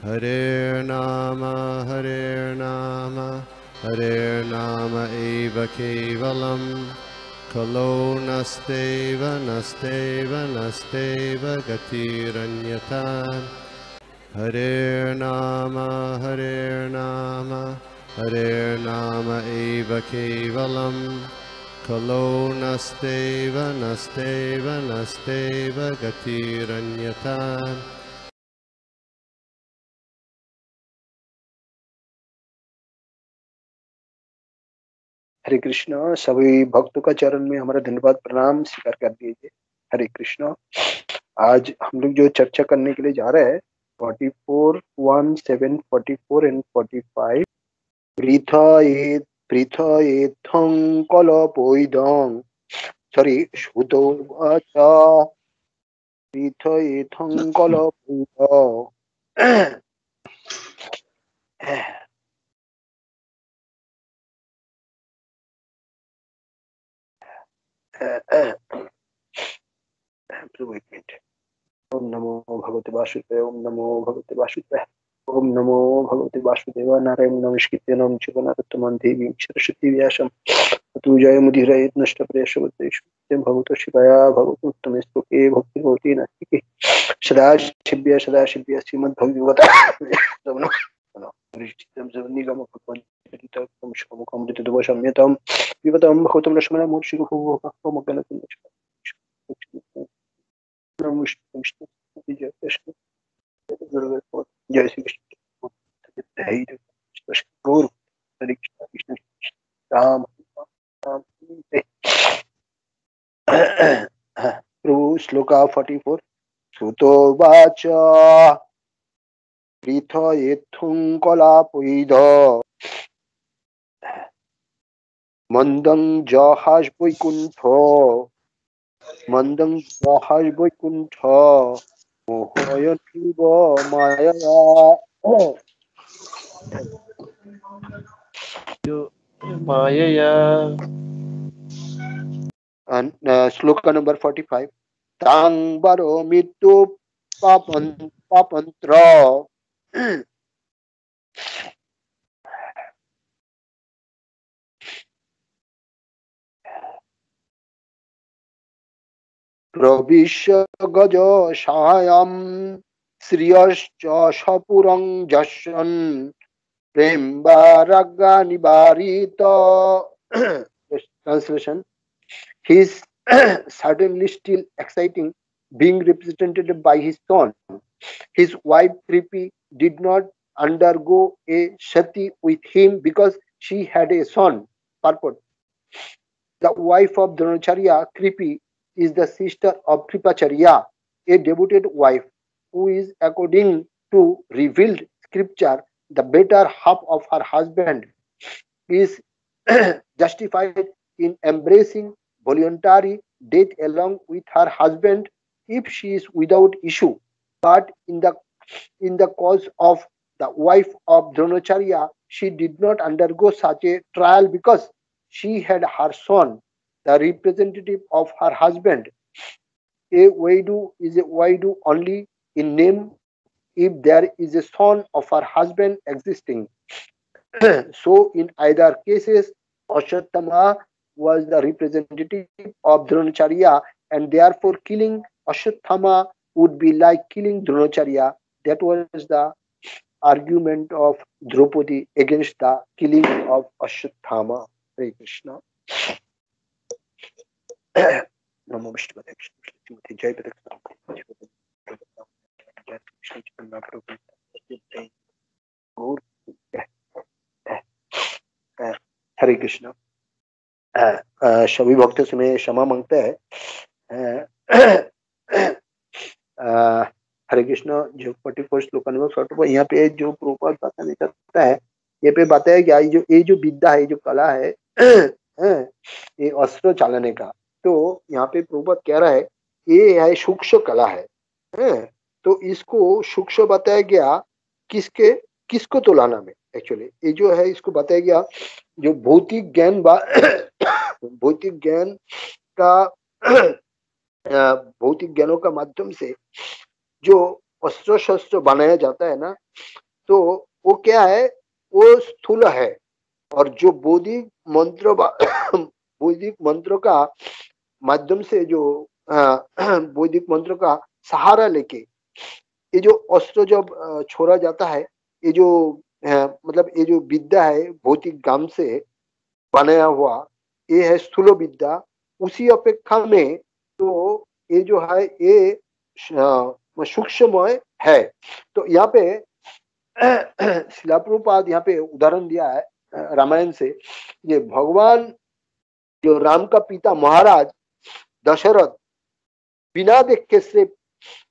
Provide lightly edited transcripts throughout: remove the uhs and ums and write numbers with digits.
Hare Nama Hare Nama eva kevalam Kalo nasteva nasteva nasteva gatiranyata Hare Nama Hare Nama eva kevalam Kalo nasteva nasteva nasteva gatiranyata हरे कृष्णा। सभी भक्तों का चरण में हमारा धन्यवाद प्रणाम स्वीकार कर दीजिए। हरे कृष्णा। आज हम लोग जो चर्चा करने के लिए जा रहे हैं 44, 1, 7, 44 एंड 45 पृथयेथं कलपोइदं सॉरी श्रुतो वाचा पृथयेथं कलपोइदं ओम नमो भगवते वासुदेवाय। ओम नमो भगवते वासुदेवाय। ओम नमो भगवते वासुदेवाय। नारायण नमस्कृत्य नमः शिवनारोत्तमं देवीं सरस्वती व्यासं ततो जयमुदीरयेत् नष्टप्रेयसमुद्रेषु भगवतो शिवाया भगवतोत्तमे स्तोके भक्तिर्भवति नास्तिके सदा शिव्य श्रीमद्भगवत निगमकल्पनिगमकल्पनिगमकं पिबतं भगवतं रसमयं मूर्छिकभुवः जय श्री कृष्ण। गौर हरे कृष्ण कृष्ण राम राम। प्रभु श्लोका 44 श्रुतोवाच पृथयेत्थुं कलापैध मन्दं जहाज वैकुण्ठ मोहयतीव मायया। श्लोक नंबर 45 तां बरो मृत्यु पापंत्र प्रविश्य गज सायं श्रियश्च सपुरं जशन् प्रेम रागा निवारित। Translation: He is certainly still exciting, being represented by his son. His wife Kripi did not undergo a sati with him because she had a son. Purport: The wife of Dronacharya, Kripi, is the sister of Kripacharya, a devoted wife who is, according to revealed scripture, the better half of her husband, is justified in embracing voluntary death along with her husband if she is without issue. But in the cause of the wife of Dronacharya, she did not undergo such a trial because she had her son, the representative of her husband. A widow is a widow only in name if there is a son of her husband existing. So in either cases, Ashwatthama was the representative of Dronacharya, and therefore killing Ashwatthama would be like killing Dronacharya. That was the argument of Draupadi against the killing of Ashwatthama. Hare Krishna. Namo Vishnu Jai हरे कृष्ण। सभी भक्तों से मैं क्षमा मांगते हैं। हरे कृष्ण। जो 44 श्लोक number 44 यहाँ पे जो प्रभुपाद बताने चाहता है, ये पे बताया गया ये जो विद्या है, जो कला है, ये अस्त्र चालने का। तो यहाँ पे प्रभुपाद कह रहा है ये है सूक्ष्म कला है, तो इसको सूक्ष्म बताया गया किसको तुलना में। एक्चुअली ये जो है इसको बताया गया जो भौतिक ज्ञान भौतिक ज्ञान का भौतिक ज्ञानों का माध्यम से जो अस्त्र शस्त्र बनाया जाता है ना, तो वो क्या है, वो स्थूल है। और जो बौद्धिक मंत्र बौद्धिक मंत्र का माध्यम से जो बौद्धिक मंत्र का सहारा लेके ये जो अस्त्र जब छोड़ा जाता है, ये जो मतलब ये जो विद्या है भौतिक ज्ञान से बनाया हुआ, ये है स्थूल विद्या। उसी अपेक्षा में तो ये जो है ये सूक्ष्ममय है। तो यहाँ पे शिला प्रभुपाद यहाँ पे उदाहरण दिया है रामायण से। ये भगवान जो राम का पिता महाराज दशरथ बिना देख के सिर्फ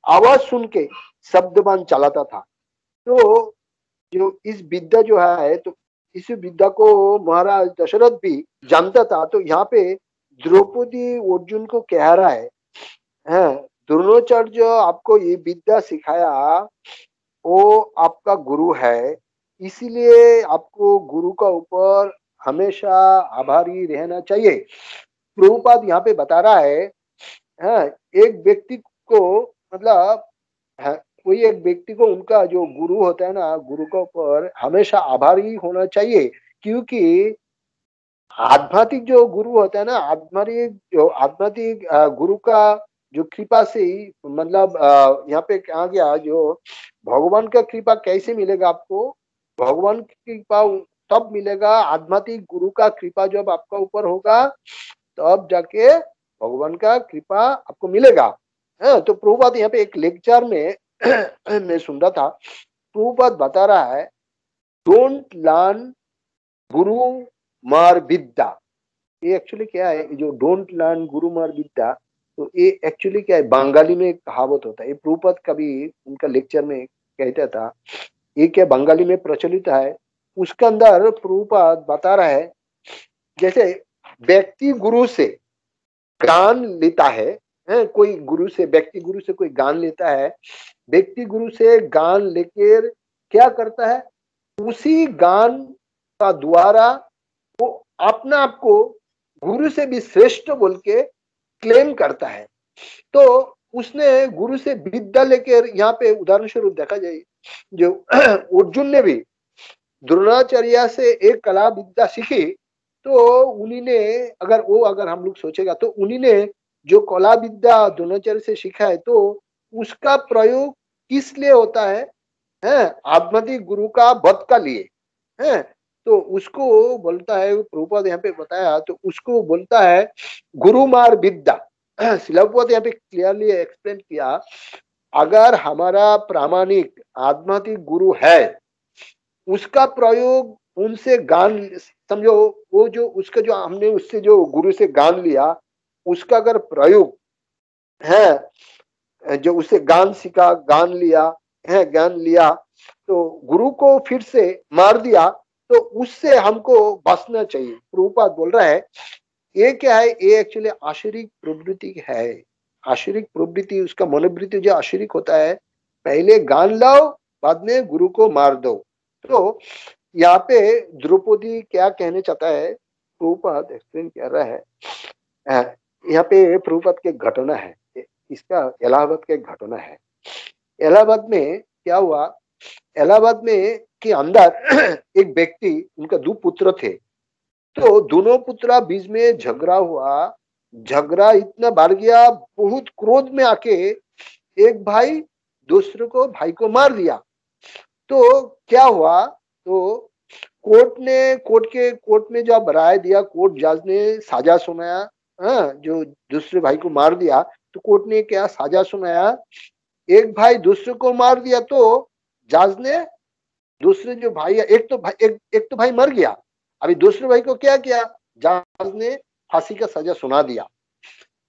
आवाज सुन के शब्दबाण चलाता था। तो जो इस विद्या जो है, तो इस विद्या को महाराज दशरथ भी जानता था। तो यहाँ पे द्रौपदी अर्जुन को कह रहा है, द्रोणाचार्य आपको ये विद्या सिखाया, वो आपका गुरु है, इसीलिए आपको गुरु का ऊपर हमेशा आभारी रहना चाहिए। प्रभुपाद यहाँ पे बता रहा है, एक व्यक्ति को मतलब कोई एक व्यक्ति को उनका जो गुरु होता है ना, गुरु के ऊपर हमेशा आभारी होना चाहिए। क्योंकि आध्यात्मिक जो गुरु होता है ना, आध्यात्मिक गुरु का जो कृपा से ही मतलब यहाँ पे कहा गया, जो भगवान का कृपा कैसे मिलेगा आपको, भगवान की कृपा तब मिलेगा, आध्यात्मिक गुरु का कृपा जब आपका ऊपर होगा तब जाके भगवान का कृपा आपको मिलेगा। तो प्रभुपाद यहाँ पे एक लेक्चर में मैं सुन रहा था, प्रभुपाद बता रहा है, डोंट लर्न गुरु मार विद्या। ये एक्चुअली क्या है, जो डोंट लर्न गुरु मार विद्या, तो ये एक्चुअली क्या है, बंगाली में एक कहावत होता है। ये प्रभुपाद कभी उनका लेक्चर में कहता था, ये क्या बंगाली में प्रचलित है। उसके अंदर प्रभुपाद बता रहा है, जैसे व्यक्ति गुरु से ज्ञान लेता है, कोई गुरु से, व्यक्ति गुरु से कोई ज्ञान लेता है, व्यक्ति गुरु से ज्ञान लेकर क्या करता है, उसी ज्ञान का द्वारा वो अपना आप को गुरु से भी श्रेष्ठ बोल के क्लेम करता है। तो उसने गुरु से विद्या लेकर, यहाँ पे उदाहरण स्वरूप देखा जाए, जो अर्जुन ने भी द्रोणाचार्य से एक कला विद्या सीखी, तो उन्हीं ने, अगर हम लोग सोचेगा तो उन्हीं ने जो कला विद्या द्रोणाचार्य से सीखा है, तो उसका प्रयोग किस लिए होता है, आध्यात्मिक गुरु का वध का लिए है। तो उसको बोलता है, प्रभुपाद यहाँ पे बताया, तो उसको बोलता है गुरु मार विद्या। शिला प्रभुपाद यहाँ पे क्लियरली एक्सप्लेन किया, अगर हमारा प्रामाणिक आध्यात्मिक गुरु है, उसका प्रयोग उनसे ज्ञान, समझो वो जो उसका जो हमने उससे जो गुरु से ज्ञान लिया, उसका अगर प्रयोग है, जो उससे ज्ञान सीखा, ज्ञान लिया, तो गुरु को फिर से मार दिया, तो उससे हमको बचना चाहिए। प्रभुपाद बोल रहा है, ये क्या है, ये एक्चुअली आश्रिक प्रवृत्ति है। आश्रिक प्रवृत्ति, उसका मनोवृत्ति जो आश्रिक होता है, पहले ज्ञान लाओ, बाद में गुरु को मार दो। तो यहाँ पे द्रौपदी क्या कहने चाहता है, प्रभुपाद एक्सप्लेन कर रहा है। यहाँ पे प्रभुपाद के घटना है, इसका इलाहाबाद के घटना है। इलाहाबाद में क्या हुआ, इलाहाबाद में के अंदर एक व्यक्ति, उनका 2 पुत्र थे। तो दोनों पुत्रा बीच में झगड़ा हुआ, झगड़ा इतना बढ़ गया, बहुत क्रोध में आके एक भाई दूसरे को भाई को मार दिया। तो क्या हुआ, तो कोर्ट में जब राय दिया, कोर्ट जज ने साजा सुनाया, जो दूसरे भाई को मार दिया, तो कोर्ट ने क्या साजा सुनाया, एक भाई दूसरे को मार दिया, तो जज ने दूसरे जो भाई है, एक तो भाई मर गया, अभी दूसरे भाई को क्या किया, जज ने फांसी का सजा सुना दिया।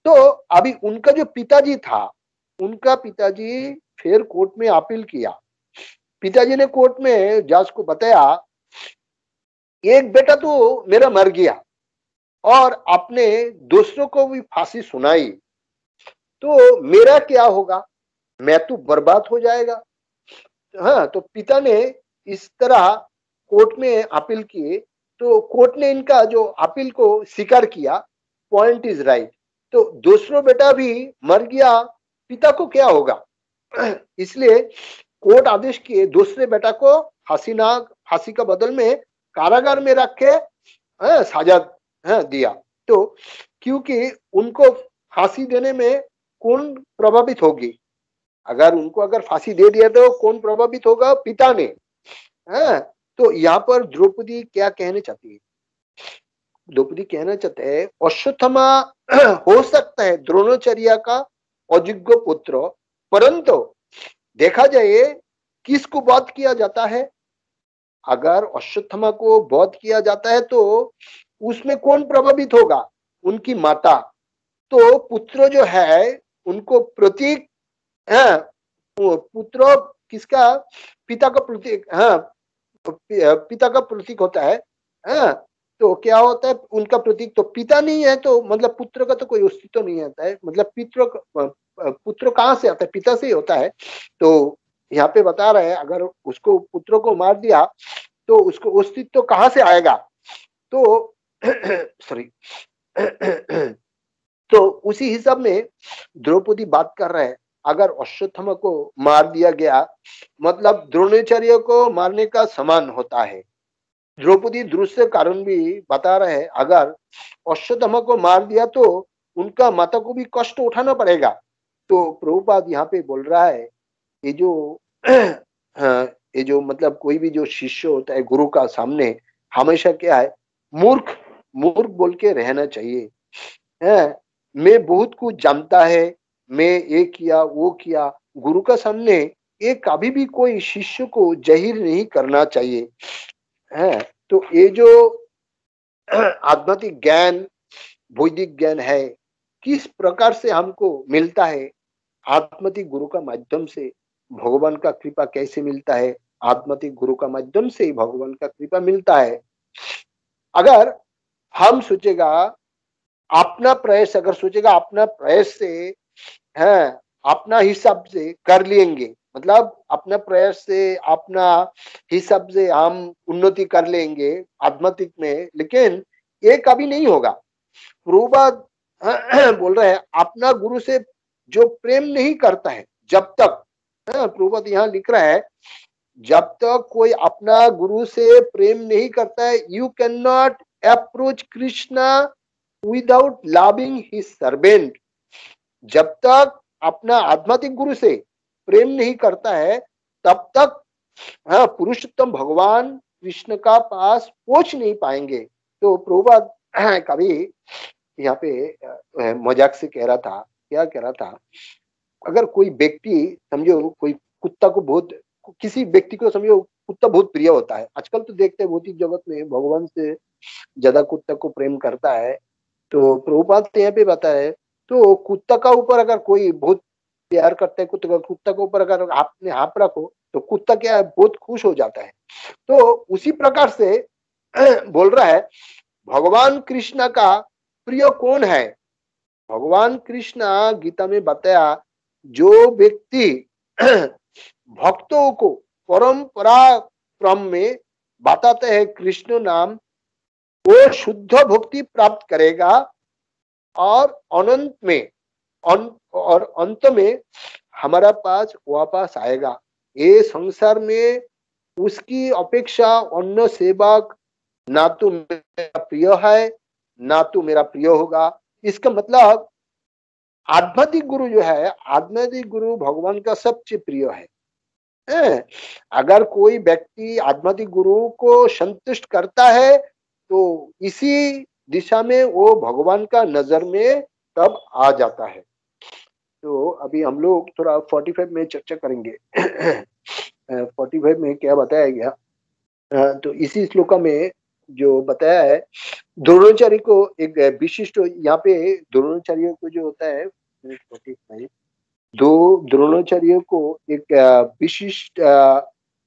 तो अभी उनका जो पिताजी था, उनका पिताजी फिर कोर्ट में अपील किया। पिताजी ने कोर्ट में जज को बताया, एक बेटा तो मेरा मर गया और आपने दूसरों को भी फांसी सुनाई, तो मेरा क्या होगा, मैं तो बर्बाद हो जाएगा। तो पिता ने इस तरह कोर्ट में अपील किए, तो कोर्ट ने इनका जो अपील को स्वीकार किया, पॉइंट इज राइट। तो दूसरा बेटा भी मर गया, पिता को क्या होगा, इसलिए कोर्ट आदेश किए दूसरे बेटा को फांसी का बदल में कारागार में रख के सजा दिया। तो क्योंकि उनको फांसी देने में कौन प्रभावित होगी? अगर फांसी दे दिया तो कौन प्रभावित होगा? पिता ने। तो यहाँ पर द्रौपदी क्या कहना चाहती है? द्रौपदी कहना चाहते हैं अश्वत्थामा हो सकता है द्रोणाचार्य का अयोग्य पुत्र, परंतु देखा जाए किसको वध किया जाता है। अगर अश्वत्थामा को वध किया जाता है तो उसमें कौन प्रभावित होगा? उनकी माता। तो पुत्र जो है उनको प्रतीक है, पुत्र किसका? पिता का प्रतीक। पिता का प्रतीक होता है। तो क्या होता है उनका प्रतीक? तो पिता नहीं है तो मतलब पुत्र का तो कोई अस्तित्व नहीं आता है। मतलब पुत्र कहाँ से आता है? पिता से ही होता है। तो यहाँ पे बता रहे हैं अगर उसको पुत्र को मार दिया तो उसको अस्तित्व कहाँ से आएगा? तो सॉरी तो उसी हिसाब में द्रौपदी बात कर रहे हैं अगर अश्वत्थामा को मार दिया गया मतलब द्रोणाचार्य को मारने का समान होता है। द्रौपदी दूसरे कारण भी बता रहे हैं अगर अश्वत्थामा को मार दिया तो उनका माता को भी कष्ट उठाना पड़ेगा। तो प्रभुपाद यहाँ पे बोल रहा है ये जो मतलब कोई भी जो शिष्य होता है गुरु का सामने हमेशा क्या है मूर्ख मूर्ख बोल के रहना चाहिए। मैं बहुत कुछ जानता है, मैं ये किया वो किया। गुरु का सामने ये कभी भी कोई शिष्य को जाहिर नहीं करना चाहिए। तो ये जो आध्यात्मिक ज्ञान वैदिक ज्ञान है किस प्रकार से हमको मिलता है? आध्यात्मिक गुरु का माध्यम से। भगवान का कृपा कैसे मिलता है? आध्यात्मिक गुरु का माध्यम से ही भगवान का कृपा मिलता है। अगर हम सोचेगा अपना प्रयास, अगर सोचेगा अपना प्रयास से है अपना हिसाब से कर लेंगे, मतलब अपना प्रयास से अपना हिसाब से हम उन्नति कर लेंगे आध्यात्मिक में, लेकिन ये कभी नहीं होगा। प्रभुपाद बोल रहे हैं अपना गुरु से जो प्रेम नहीं करता है जब तक, प्रभुपाद यहाँ लिख रहा है जब तक कोई अपना गुरु से प्रेम नहीं करता है you can not approach Krishna without loving his servant. जब तक अपना आध्यात्मिक गुरु से प्रेम नहीं करता है तब तक पुरुषोत्तम भगवान कृष्ण का पास पहुंच नहीं पाएंगे। तो प्रभुपाद कभी यहाँ पे मजाक से कह रहा था, क्या कह रहा था, अगर कोई व्यक्ति समझो कोई कुत्ता को बहुत, किसी व्यक्ति को समझो कुत्ता बहुत प्रिय होता है, आजकल तो देखते हैं भौतिक जगत में भगवान से ज्यादा कुत्ता को प्रेम करता है। तो प्रभुपाद यहाँ पे बताया तो कुत्ता का ऊपर अगर कोई बहुत प्यार करता है, कुत्ता के ऊपर अगर आपने हाथ रखो तो कुत्ता क्या है बहुत खुश हो जाता है। तो उसी प्रकार से बोल रहा है भगवान कृष्ण का प्रिय कौन है? भगवान कृष्ण गीता में बताया जो व्यक्ति भक्तों को परंपरा क्रम में बताते हैं कृष्ण नाम, वो शुद्ध भक्ति प्राप्त करेगा और अंत में हमारा पास वापस आएगा। ये संसार में उसकी अपेक्षा अन्य सेवक ना तो मेरा प्रिय है ना तो मेरा प्रिय होगा। इसका मतलब आध्यात्मिक गुरु जो है, आध्यात्मिक गुरु भगवान का सबसे प्रिय है। अगर कोई व्यक्ति आध्यात्मिक गुरु को संतुष्ट करता है तो इसी दिशा में वो भगवान का नजर में तब आ जाता है। तो अभी हम लोग थोड़ा 45 में चर्चा करेंगे। 45 में क्या बताया गया तो इसी श्लोका में जो बताया है द्रोणाचार्य को एक विशिष्ट, यहाँ पे द्रोणाचार्य को जो होता है द्रोणाचार्य को एक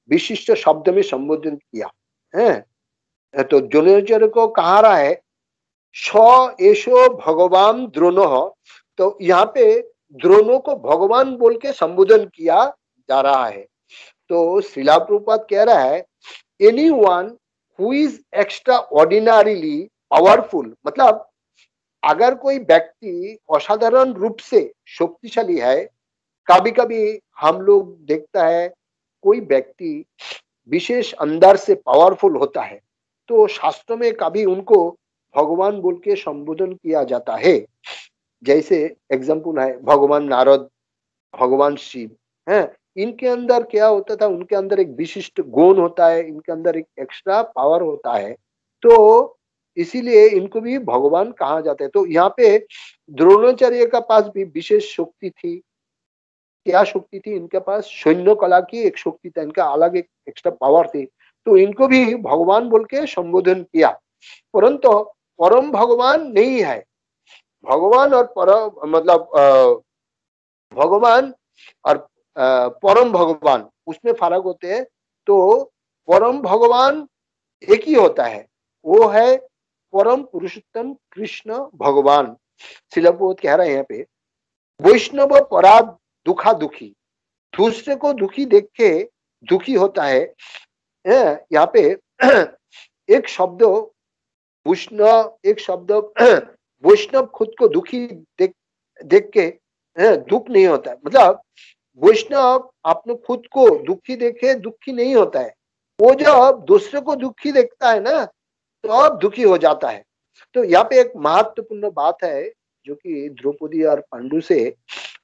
विशिष्ट शब्द में संबोधन किया है। तो द्रोणाचार्य को कहा रहा है स एषो भगवान द्रोणो, तो यहाँ पे द्रोणों को भगवान बोल के संबोधन किया जा रहा है। तो श्रीला प्रभुपाद कह रहा है anyone who is extra ordinarily powerful, मतलब अगर कोई व्यक्ति असाधारण रूप से शक्तिशाली है कभी कभी हम लोग देखता है कोई व्यक्ति विशेष अंदर से पावरफुल होता है, तो शास्त्र में कभी उनको भगवान बोल के संबोधन किया जाता है। जैसे एग्जाम्पल है भगवान नारद, भगवान शिव है। इनके अंदर क्या होता था, उनके अंदर एक विशिष्ट गुण होता है, इनके अंदर एक एक्स्ट्रा पावर होता है, तो इसीलिए इनको भी भगवान कहा जाता है। तो यहाँ पे द्रोणाचार्य का पास भी विशेष शक्ति थी। क्या शक्ति थी इनके पास? सैन्य कला की एक शक्ति था, इनका अलग एक एक्स्ट्रा पावर थी, तो इनको भी भगवान बोल के संबोधन किया। परंतु परम भगवान नहीं है। भगवान और परम मतलब भगवान और परम भगवान उसमें फर्क होते हैं। तो परम भगवान एक ही होता है, वो है परम पुरुषोत्तम कृष्ण भगवान। शिलाप्रभुपाद कह रहे हैं यहाँ पे, वैष्णव पराध दुखा दुखी, दूसरे को दुखी देख के दुखी होता है। यहाँ पे एक शब्द वैष्णव, एक शब्द वैष्णव खुद को दुखी देख देख के दुख नहीं होता है। मतलब वैष्णव अपने खुद को दुखी देखे दुखी नहीं होता है, वो जब दूसरे को दुखी देखता है ना तो अब दुखी हो जाता है। तो यहाँ पे एक महत्वपूर्ण बात है जो कि द्रौपदी और पांडु से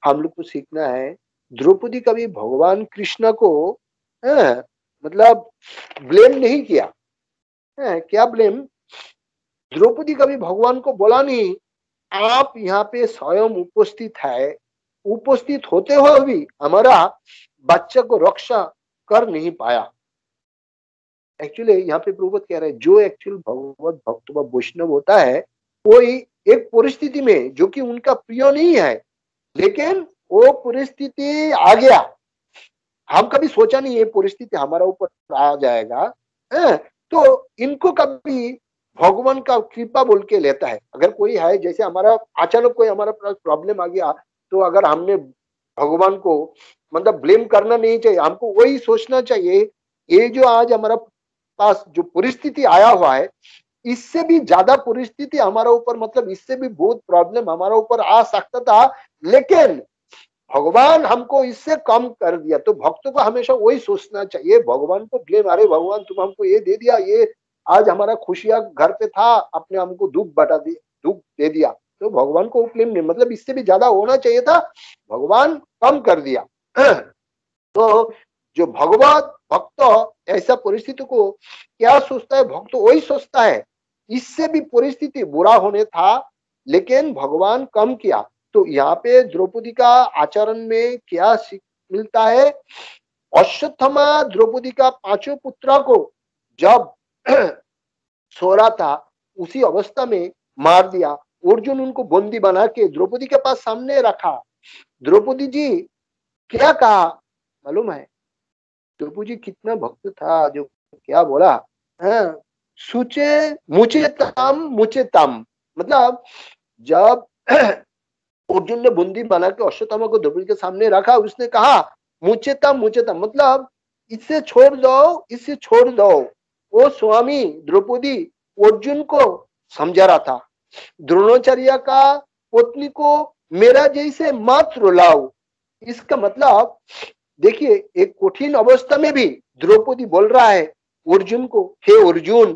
हम लोग को सीखना है। द्रौपदी कभी भगवान कृष्ण को मतलब ब्लेम नहीं किया है। क्या ब्लेम? द्रौपदी कभी भगवान को बोला नहीं आप यहाँ पे स्वयं उपस्थित है, उपस्थित होते हुए भी हमारा बच्चा को रक्षा कर नहीं पाया। एक्चुअली यहाँ पे प्रभुपद कह रहे हैं जो एक्चुअल भगवत भक्त व वैष्णव होता है कोई एक परिस्थिति में जो कि उनका प्रिय नहीं है, लेकिन वो परिस्थिति आ गया, हम कभी सोचा नहीं ये परिस्थिति हमारा ऊपर आ जाएगा है, तो इनको कभी भगवान का कृपा बोल के लेता है। अगर कोई है जैसे हमारा अचानक कोई हमारा प्रॉब्लम आ गया, तो अगर हमने भगवान को मतलब ब्लेम करना नहीं चाहिए, हमको वही सोचना चाहिए ये जो आज हमारा पास जो परिस्थिति आया हुआ है इससे भी ज्यादा परिस्थिति हमारा ऊपर मतलब इससे भी बहुत प्रॉब्लम हमारा ऊपर आ सकता था, लेकिन भगवान हमको इससे कम कर दिया। तो भक्तों को हमेशा वही सोचना चाहिए, भगवान को ब्लेम, अरे भगवान तुम हमको ये दे दिया, ये आज हमारा खुशियां घर पे था आपने हमको दुख बता दिया, दुख दे दिया, तो भगवान को ब्लेम नहीं, मतलब इससे भी ज्यादा होना चाहिए था, भगवान कम कर दिया। तो जो भगवत भक्त ऐसा परिस्थिति को क्या सोचता है, भक्त वही सोचता है इससे भी परिस्थिति बुरा होने था लेकिन भगवान कम किया। तो यहाँ पे द्रौपदी का आचरण में क्या सीख मिलता है? अश्वत्थामा द्रौपदी का पांचों पुत्रों को जब सो रहा था उसी अवस्था में मार दिया। अर्जुन उनको बंदी बना के द्रौपदी के पास सामने रखा। द्रौपदी जी क्या कहा मालूम है? द्रौपदी कितना भक्त था, जो क्या बोला, हाँ, सुचे मुचे तम, मतलब जब अर्जुन ने बंदी बना के अश्वत्थामा को द्रौपदी के सामने रखा, उसने कहा मुचे तम, मतलब इससे छोड़ दो, इससे छोड़ दो। वो स्वामी द्रौपदी अर्जुन को समझा रहा था, द्रोणाचार्य का पत्नी को मेरा जैसे मत रुलाओ। इसका मतलब देखिए एक कठिन अवस्था में भी द्रौपदी बोल रहा है अर्जुन को, हे अर्जुन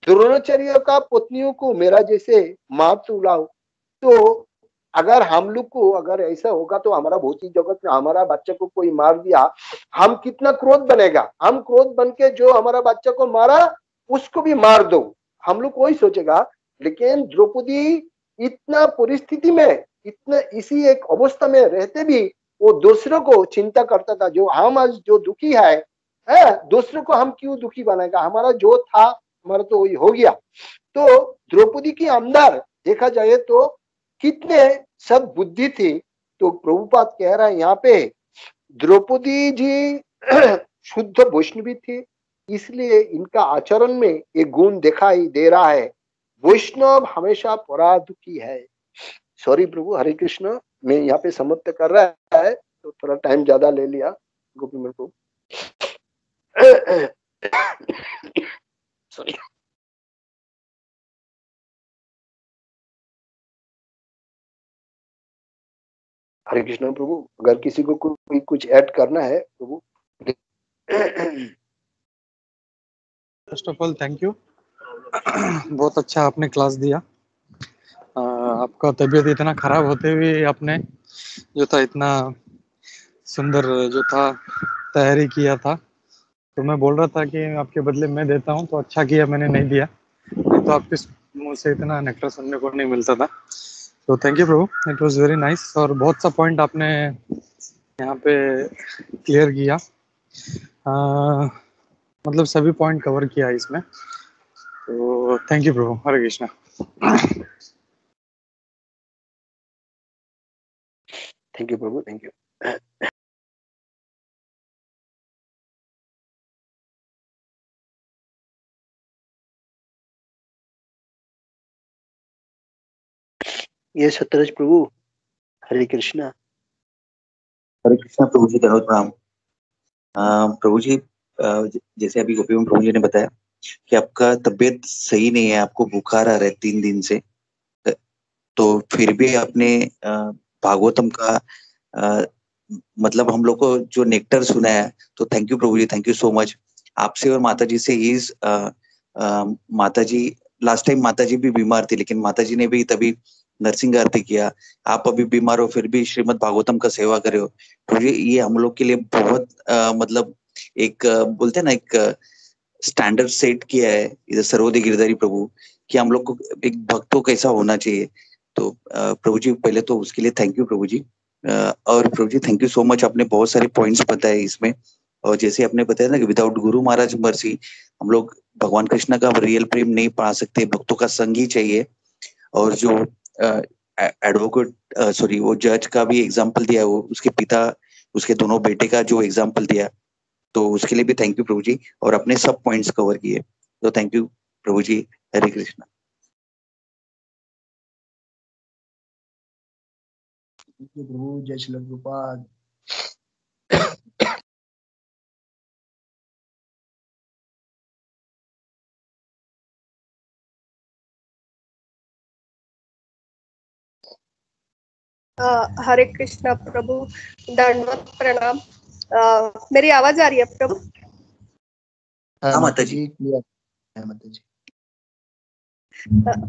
द्रोणाचार्य का पत्नियों को मेरा जैसे मत रुलाओ। तो अगर हम लोग को अगर ऐसा होगा तो हमारा भौतिक जगत में हमारा बच्चा को कोई मार दिया, हम कितना क्रोध बनेगा, हम क्रोध बन के जो हमारा बच्चा को मारा उसको भी मार दो, हम लोग वही सोचेगा। लेकिन द्रौपदी इतना परिस्थिति में इतना इसी एक अवस्था में रहते भी वो दूसरों को चिंता करता था, जो हम आज जो दुखी है दूसरों को हम क्यों दुखी बनाएगा, हमारा जो था हमारा तो वही हो गया। तो द्रौपदी के अंदर देखा जाए तो कितने सब बुद्धि थी। तो प्रभुपाद कह रहा है यहाँ पे द्रौपदी जी शुद्ध वैष्णवी थी, इसलिए इनका आचरण में एक गुण दिखाई दे रहा है, वैष्णव हमेशा परादुखी है। सॉरी प्रभु, हरे कृष्ण, मैं यहाँ पे समाप्त कर रहा है तो थोड़ा टाइम ज्यादा ले लिया गोपी मेरे को, सॉरी। हरे कृष्णा प्रभु, अगर किसी को कोई कुछ ऐड करना है प्रभु। First of all thank you. बहुत अच्छा आपने क्लास दिया। आपका तबीयत इतना खराब होते हुए आपने जो था इतना सुंदर जो था तैयारी किया था। तो मैं बोल रहा था कि आपके बदले मैं देता हूँ, तो अच्छा किया मैंने नहीं दिया, नहीं तो आपके मुंह से इतना नेक्टर सुनने को नहीं मिलता था। तो thank you Prabhu, it was very nice. और बहुत सा पॉइंट आपने यहाँ पे क्लियर किया। मतलब सभी पॉइंट कवर किया इसमें। तो थैंक यू प्रभु। Hare Krishna. Thank you Prabhu, thank you. ये सत्यराज प्रभु, हरे कृष्णा। हरे कृष्णा प्रभु जी, धन्यवाद प्रणाम। प्रभु जी, जैसे अभी गोपी प्रभु जी ने बताया कि आपका तबीयत सही नहीं है, आपको बुखार आ रहा है 3 दिन से, तो फिर भी आपने भागवतम का मतलब हम लोग को जो नेक्टर सुनाया, तो thank you Prabhu ji, thank you so much. आपसे और माता जी से इस माता जी, लास्ट टाइम माता जी भी बीमार थी, लेकिन माता जी ने भी तभी नरसिंह आरती किया। आप अभी बीमार हो फिर भी श्रीमद् भागवतम का सेवा करे हो, तो ये हम लोग के लिए बहुत मतलब एक बोलते हैं ना, एक स्टैंडर्ड सेट किया है इधर सर्वोदय गिरधारी प्रभु, कि हम लोग को एक भक्तों कैसा होना चाहिए। तो प्रभु जी पहले तो उसके लिए थैंक यू प्रभु जी। और प्रभु जी थैंक यू सो मच, आपने बहुत सारे पॉइंट्स बताए इसमें। और जैसे आपने बताया ना कि विदाउट गुरु महाराज मर्सी हम लोग भगवान कृष्ण का रियल प्रेम नहीं पा सकते, भक्तों का संग ही चाहिए। और जो एडवोकेट सॉरी वो जज का भी एग्जाम्पल दिया, वो उसके पिता उसके दोनों बेटे का जो एग्जाम्पल दिया, तो उसके लिए भी थैंक यू प्रभु जी। और अपने सब पॉइंट्स कवर किए, तो थैंक यू प्रभु जी। हरे कृष्णा। प्रभु जय श्री प्रभुपाद। हरे कृष्णा प्रभु, दंडवत प्रणाम। मेरी आवाज आ रही है प्रभु? हाँ माता जी। क्लियर है माता जी।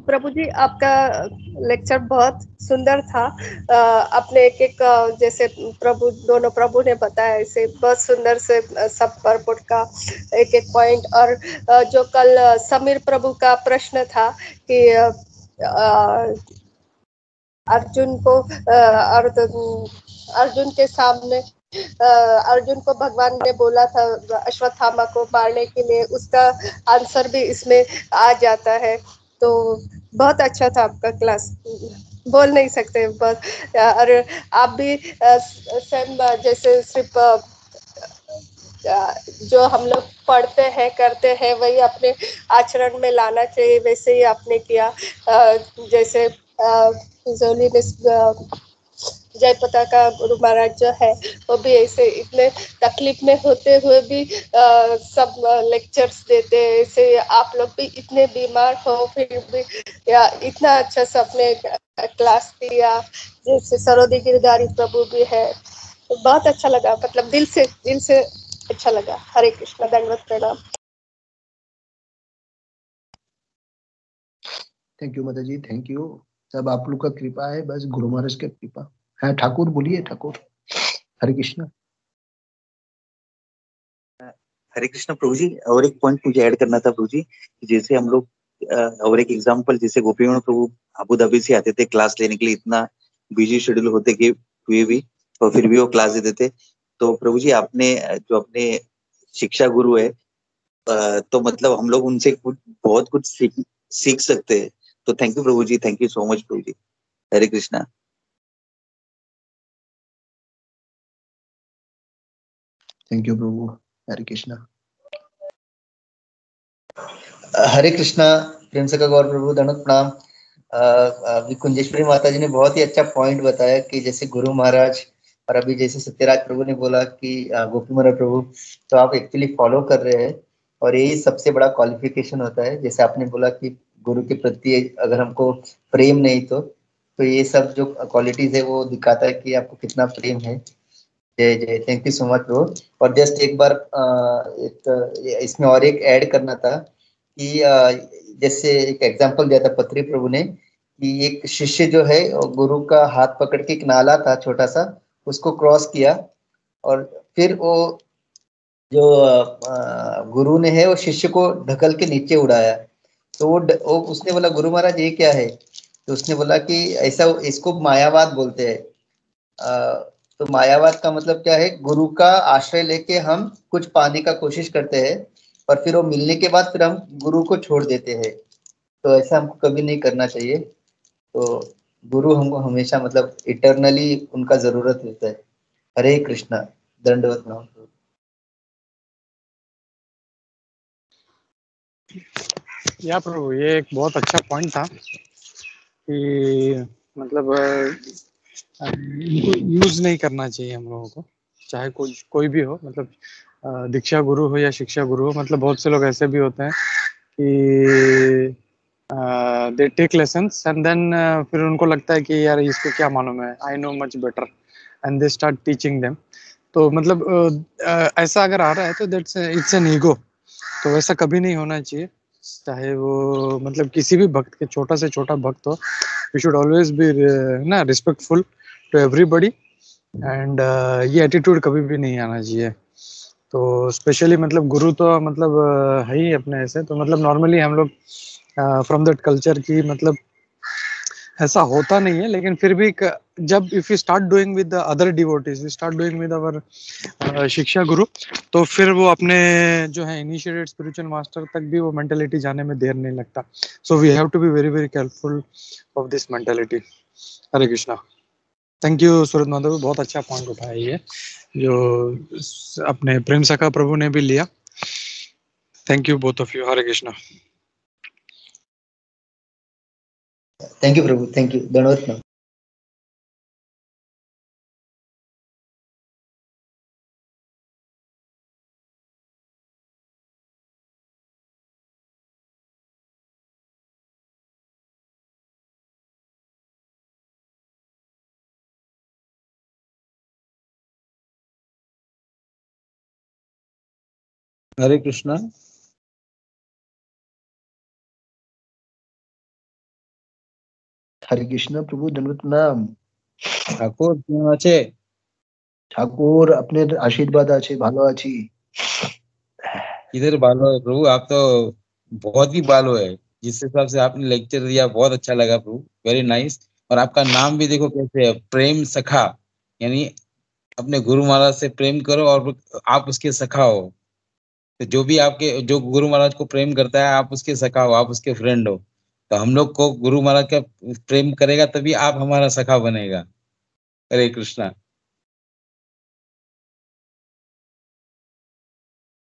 प्रभु जी, आपका लेक्चर बहुत सुंदर था। आपने एक एक जैसे दोनों प्रभु ने बताया, ऐसे बहुत सुंदर से सब परपुट का एक एक पॉइंट। और जो कल समीर प्रभु का प्रश्न था कि अर्जुन को अर्जुन के सामने अर्जुन को भगवान ने बोला था अश्वत्थामा को मारने के लिए, उसका आंसर भी इसमें आ जाता है। तो बहुत अच्छा था आपका क्लास, बोल नहीं सकते बस। और आप भी सेम जैसे सिर्फ जो हम लोग पढ़ते हैं करते हैं वही अपने आचरण में लाना चाहिए, वैसे ही आपने किया। जैसे जोली ने जय पताका गुरु महाराज जो है वो भी ऐसे इतने तकलीफ में होते हुए भी सब लेक्चर्स देते हैं। ऐसे आप लोग भी इतने बीमार हो फिर भी या इतना अच्छा से अपने क्लास दिया। जैसे सरोदे गिरधारी प्रभु भी है, तो बहुत अच्छा लगा, मतलब दिल से अच्छा लगा। हरे कृष्णा, दंडवत प्रणाम। थैंक यू माता जी, थैंक यू। सब आप लोग का कृपा है, बस गुरु महाराज की कृपा है। ठाकुर बोलिए, ठाकुर। हरे कृष्णा। हरे कृष्णा प्रभु जी, और एक पॉइंट मुझे ऐड करना था प्रभु जी। जैसे हम लोग और एक एग्जांपल, जैसे गोपी प्रभु अबू धाबी से आते थे क्लास लेने के लिए, इतना बिजी शेड्यूल होते कि हुए भी, और फिर भी वो क्लास देते थे। तो प्रभु जी आपने जो अपने शिक्षा गुरु है, तो मतलब हम लोग उनसे बहुत कुछ सीख सकते हैं। तो thank you Prabhu ji, thank you so much प्रभु जी। हरे कृष्णा। थैंक यू प्रभु। हरे कृष्णा। हरे कृष्णा। प्रेम से गौर प्रभु, दंडवत प्रणाम। अभी कुंजेश्वरी माता जी ने बहुत ही अच्छा पॉइंट बताया कि जैसे गुरु महाराज, और अभी जैसे सत्यराज प्रभु ने बोला कि गोपी महाराज प्रभु, तो आप एक्चुअली फॉलो कर रहे हैं, और यही सबसे बड़ा क्वालिफिकेशन होता है। जैसे आपने बोला कि गुरु के प्रति अगर हमको प्रेम नहीं तो तो ये सब जो क्वालिटीज है वो दिखाता है कि आपको कितना प्रेम है। जय जय, thank you so much bro. और जस्ट एक बार इसमें और एक ऐड करना था कि जैसे एक एग्जांपल दिया था पत्री प्रभु ने कि एक शिष्य जो है गुरु का हाथ पकड़ के, एक नाला था छोटा सा, उसको क्रॉस किया और फिर वो जो गुरु ने है वो शिष्य को ढकल के नीचे उड़ाया। तो वो उसने बोला गुरु महाराज ये क्या है? तो उसने बोला कि ऐसा, इसको मायावाद बोलते हैं। तो मायावाद का मतलब क्या है? गुरु का आश्रय लेके हम कुछ पाने का कोशिश करते हैं और फिर वो मिलने के बाद फिर हम गुरु को छोड़ देते हैं। तो ऐसा हमको कभी नहीं करना चाहिए। तो गुरु हमको हमेशा मतलब इटरनली उनका जरूरत होता है। हरे कृष्णा, दंडवत प्रणाम। या प्रभु, ये एक बहुत अच्छा पॉइंट था कि मतलब इनको यूज नहीं करना चाहिए हम लोगों को, चाहे कोई भी हो, मतलब दीक्षा गुरु हो या शिक्षा गुरु हो। मतलब बहुत से लोग ऐसे भी होते हैं कि they take lessons and then फिर उनको लगता है कि यार इसको क्या मालूम है, I know much better, and they start teaching them. तो मतलब ऐसा अगर आ रहा है तो दैट्स इट्स एन ईगो। तो वैसा कभी नहीं होना चाहिए, चाहे वो मतलब किसी भी भक्त के, छोटा से छोटा भक्त हो। वी शुड ऑलवेज बी ना रिस्पेक्टफुल टू एवरीबडी, एंड ये एटीट्यूड कभी भी नहीं आना चाहिए। तो स्पेशली मतलब गुरु तो मतलब है ही अपने ऐसे। तो मतलब नॉर्मली हम लोग फ्रॉम दैट कल्चर की, मतलब ऐसा होता नहीं है, लेकिन फिर भी जब if you start doing with the other devotees, we start doing with our शिक्षा गुरु, तो फिर वो अपने जो है इनिशिएटेड स्पिरिचुअल मास्टर तक भी वो मेंटेलिटी जाने में देर नहीं लगता। So we have to be very very careful of this mentality. Hare Krishna. Thank you Suraj Madhav, बहुत अच्छा पॉइंट उठाया ये, जो अपने प्रेम सखा प्रभु ने भी लिया। Thank you both of you. Hare Krishna. Thank you Prabhu, thank you, दंडवत प्रणाम। हरे कृष्णा। हरे कृष्णा प्रभु, दंडवत प्रणाम। ঠাকুর কেমন আছে? ঠাকুর আপনার আশীর্বাদ আছে, ভালো আছি। किधर बालो है प्रभु, आप तो बहुत ही बालो है। जिस हिसाब से आपने लेक्चर दिया बहुत अच्छा लगा प्रभु, वेरी नाइस। और आपका नाम भी देखो कैसे है, प्रेम सखा, यानी अपने गुरु महाराज से प्रेम करो और आप उसके सखा हो। तो जो भी आपके, जो गुरु महाराज को प्रेम करता है, आप उसके सखा हो, आप उसके फ्रेंड हो। तो हम लोग को गुरु महाराज का प्रेम करेगा तभी आप हमारा सखा बनेगा। हरे कृष्णा।